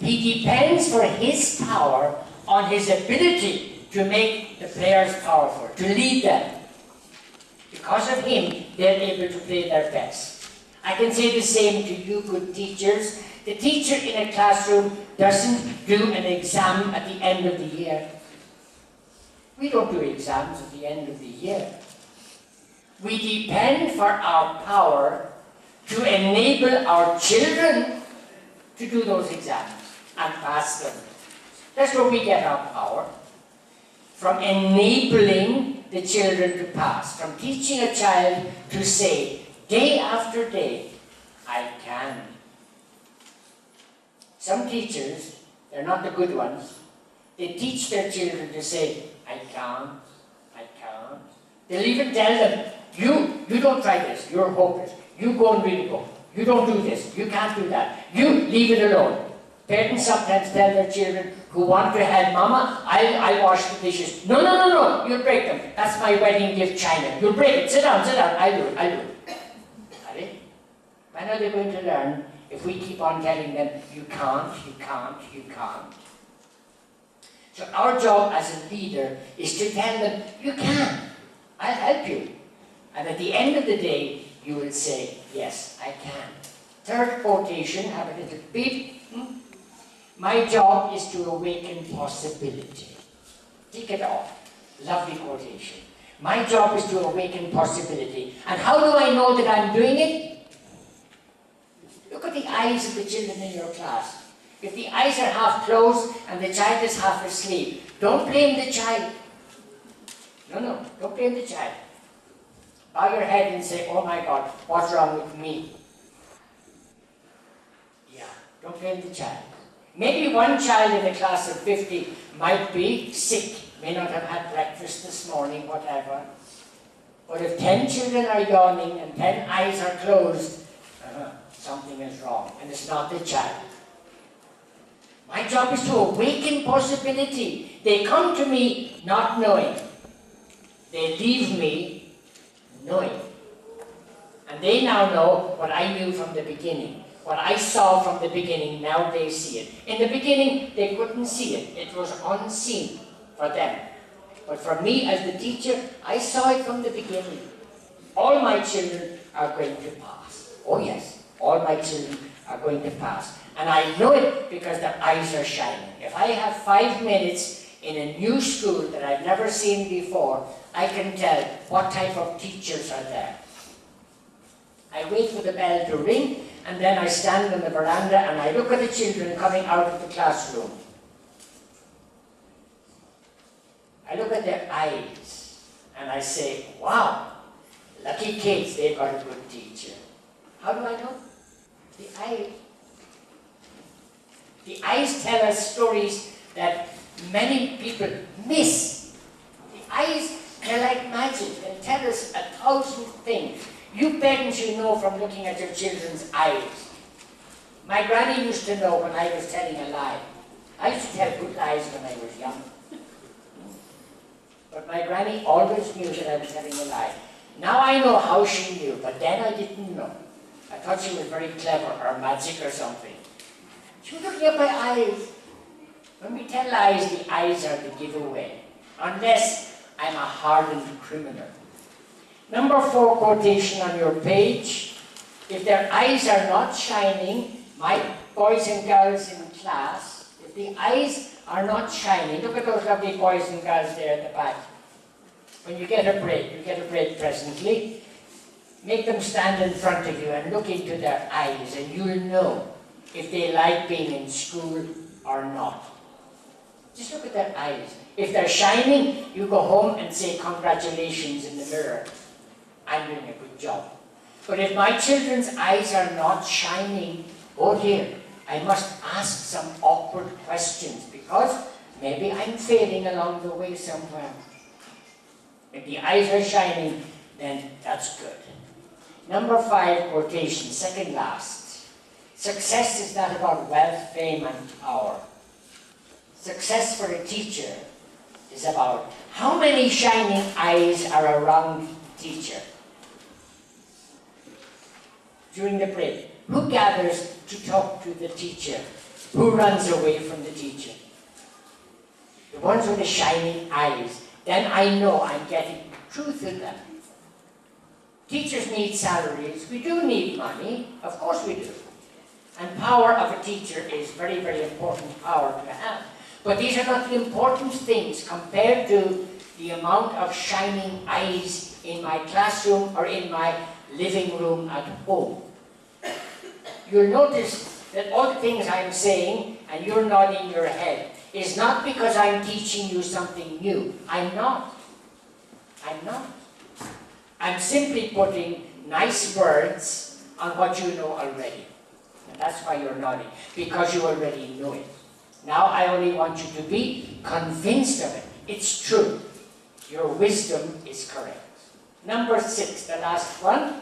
He depends for his power on his ability to make the players powerful, to lead them. Because of him, they're able to play their best. I can say the same to you good teachers. The teacher in a classroom doesn't do an exam at the end of the year. We don't do exams at the end of the year. We depend for our power to enable our children to do those exams and pass them. That's where we get our power. From enabling the children to pass. From teaching a child to say, day after day, I can. Some teachers, they're not the good ones, they teach their children to say, I can't, I can't. They'll even tell them, you don't try this, you're hopeless. You go and read a book. You don't do this, you can't do that. You leave it alone. Parents sometimes tell their children who want to help, Mama, I'll wash the dishes. No, you'll break them. That's my wedding gift china. You'll break it. Sit down, I'll do it. When are they going to learn if we keep on telling them, you can't? So our job as a leader is to tell them, you can. I'll help you. And at the end of the day, you will say, yes, I can. Third quotation, have a little bit. My job is to awaken possibility. Take it off. Lovely quotation. My job is to awaken possibility. And how do I know that I'm doing it? Look at the eyes of the children in your class. If the eyes are half closed and the child is half asleep, don't blame the child. No, don't blame the child. Bow your head and say, oh my God, what's wrong with me? Yeah, don't blame the child. Maybe one child in a class of 50 might be sick, may not have had breakfast this morning, whatever. But if 10 children are yawning and 10 eyes are closed, something is wrong, and it's not the child. My job is to awaken possibility. They come to me not knowing. They leave me knowing. And they now know what I knew from the beginning. What I saw from the beginning, now they see it. In the beginning, they couldn't see it. It was unseen for them. But for me, as the teacher, I saw it from the beginning. All my children are going to pass. Oh yes, all my children are going to pass. And I know it because their eyes are shining. If I have 5 minutes in a new school that I've never seen before, I can tell what type of teachers are there. I wait for the bell to ring, and then I stand on the veranda and I look at the children coming out of the classroom. I look at their eyes and I say, wow, lucky kids, they've got a good teacher. How do I know? The eyes. The eyes tell us stories that many people miss. The eyes, they're like magic. They tell us 1,000 things. You parents, you know from looking at your children's eyes. My granny used to know when I was telling a lie. I used to tell good lies when I was young. But my granny always knew that I was telling a lie. Now I know how she knew, but then I didn't know. I thought she was very clever or magic or something. She was looking at my eyes. When we tell lies, the eyes are the giveaway. Unless I'm a hardened criminal. Number 4 quotation on your page. If their eyes are not shining, my boys and girls in class, if the eyes are not shining, look at those lovely boys and girls there at the back. When you get a break presently, make them stand in front of you and look into their eyes and you'll know if they like being in school or not. Just look at their eyes. If they're shining, you go home and say congratulations in the mirror. I'm doing a good job. But if my children's eyes are not shining, oh dear, I must ask some awkward questions because maybe I'm failing along the way somewhere. If the eyes are shining, then that's good. Number 5 quotation, second last. Success is not about wealth, fame, and power. Success for a teacher is about how many shining eyes are around the teacher. During the break, Who gathers to talk to the teacher? Who runs away from the teacher? The ones with the shining eyes. Then I know I'm getting truth in them. Teachers need salaries. We do need money. Of course we do. And power of a teacher is very, very important power to have. But these are not the important things compared to the amount of shining eyes in my classroom or in my living room at home. You'll notice that all the things I'm saying, and you're nodding your head, is not because I'm teaching you something new. I'm not. I'm not. I'm simply putting nice words on what you know already. And that's why you're nodding, because you already know it. Now I only want you to be convinced of it. It's true. Your wisdom is correct. Number 6, the last one.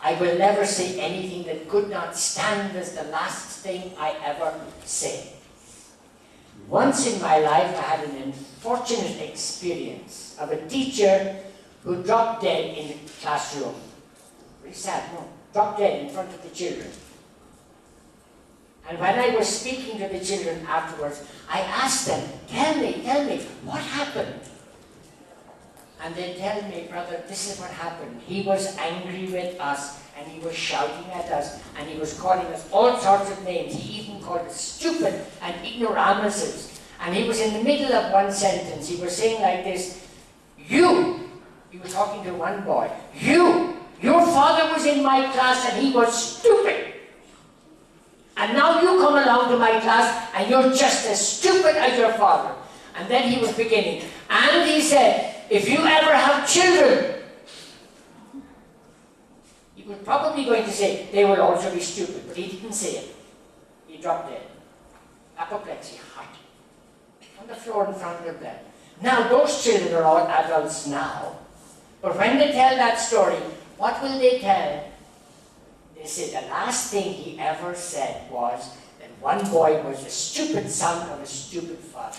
I will never say anything that could not stand as the last thing I ever say. Once in my life I had an unfortunate experience of a teacher who dropped dead in the classroom. Very sad, no? Dropped dead in front of the children. And when I was speaking to the children afterwards, I asked them, tell me, what happened? And they tell me, brother, this is what happened. He was angry with us, and he was shouting at us, and he was calling us all sorts of names. He even called us stupid and ignoramuses. And he was in the middle of one sentence. He was saying like this, you, he was talking to one boy, your father was in my class and he was stupid. And now you come along to my class and you're just as stupid as your father. And then he was beginning. And he said, if you ever have children, he was probably going to say, they will also be stupid. But he didn't say it. He dropped dead. Apoplexy, heart. On the floor in front of their bed. Now those children are all adults now. But when they tell that story, what will they tell? They say the last thing he ever said was that one boy was a stupid son of a stupid father.